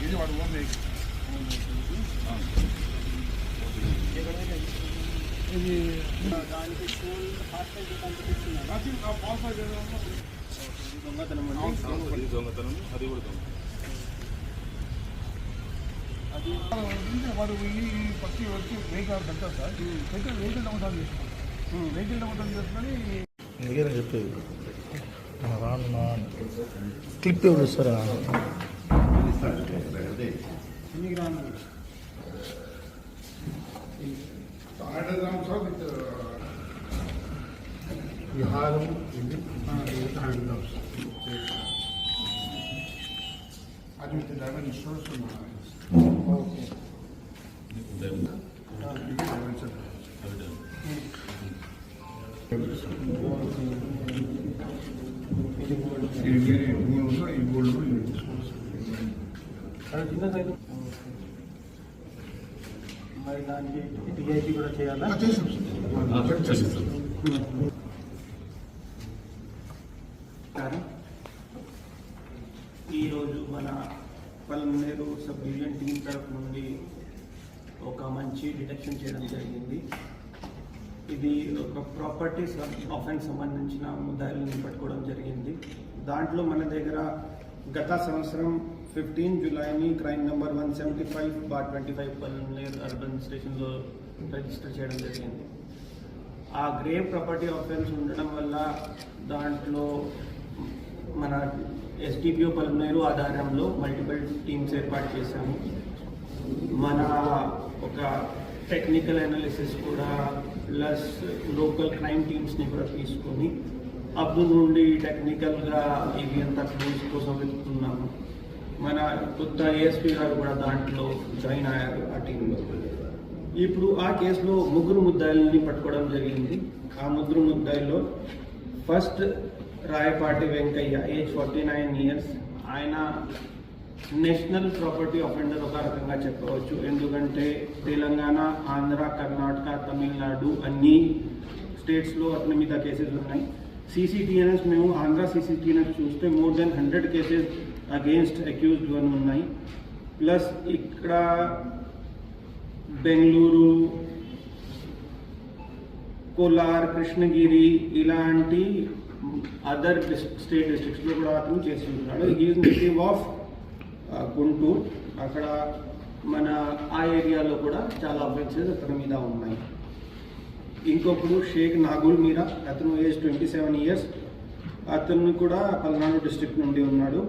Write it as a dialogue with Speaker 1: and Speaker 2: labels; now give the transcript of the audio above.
Speaker 1: ఇది వాడు ఓన్ ఇది
Speaker 2: దానికి స్కూల్ హాస్టల్ దొంగతనం
Speaker 3: దొంగతనం అది కూడా
Speaker 1: అది వాడు ఫస్ట్ వచ్చి వెహికల్ కట్టారు సార్ వెహికల్ దొంగతనం చేస్తున్నారు వెహికల్ దొంగతనం చేస్తున్నది
Speaker 4: అందుకే చెప్పేది రాను క్లిప్ ఎవరు ఇస్తారా
Speaker 2: ఎన్నికి రాను
Speaker 1: విహారం అది విత్ డైమండ్ ఇన్సూరెన్స్
Speaker 2: ఓకే మరి దానికి టీఐపీ కూడా చేయాలా ఈరోజు మన పల్మనేరు సబ్ డివిజన్ టీం తరఫు నుండి ఒక మంచి డిటెక్షన్ చేయడం జరిగింది. ఇది ఒక ప్రాపర్టీ ఆఫెన్స్ సంబంధించిన ముద్దాయిలను పట్టుకోవడం జరిగింది. దాంట్లో మన దగ్గర గత సంవత్సరం 15 జూలైని క్రైమ్ నెంబర్ 175/25 పల్మనేరు అర్బన్ స్టేషన్లో రిజిస్టర్ చేయడం జరిగింది. ఆ గ్రేవ్ ప్రాపర్టీ ఆఫెన్స్ ఉండడం వల్ల దాంట్లో మన ఎస్డిపిఓ పల్మనేరు ఆధారంలో మల్టిపుల్ టీమ్స్ ఏర్పాటు చేశాము. మన ఒక టెక్నికల్ అనాలిసిస్ కూడా ప్లస్ లోకల్ క్రైమ్ టీమ్స్ని కూడా తీసుకొని అప్పుడు నుండి టెక్నికల్గా ఇవి అంతా క్లూస్ కోసం వెతుకుతున్నాము. మన కొత్త ఏఎస్పీ గారు కూడా దాంట్లో జాయిన్ అయ్యారు ఆ టీంలో. ఇప్పుడు ఆ కేసులో 3 ముద్దాయిల్ని పట్టుకోవడం జరిగింది. ఆ 3 ముద్దాయిల్లో first Rayapati Venkayya, age 49 years. ఆయన నేషనల్ ప్రాపర్టీ అఫెండర్ ఒక రకంగా చెప్పవచ్చు. ఎందుకంటే తెలంగాణ, ఆంధ్ర, కర్ణాటక, తమిళనాడు అన్ని స్టేట్స్లో అతని మీద కేసెస్ ఉన్నాయి. సీసీటీఎన్ఎస్ మేము ఆంధ్ర సీసీటీఎన్ఎస్ చూస్తే more than 100 cases against accused one ఉన్నాయి. ప్లస్ ఇక్కడ బెంగళూరు, కోలార్, కృష్ణగిరి ఇలాంటి అదర్ స్టేట్ డిస్ట్రిక్ట్స్లో కూడా అతను చేసి ఉంటున్నాడు. Is native of Guntur. అక్కడ మన ఆ ఏరియాలో కూడా చాలా అఫెన్సెస్ అతని మీద ఉన్నాయి. ఇంకొకడు షేక్ నాగుల్ మీరా, అతను ఏజ్ 27 ఇయర్స్. అతను కూడా పల్నాడు డిస్ట్రిక్ట్ నుండి ఉన్నాడు.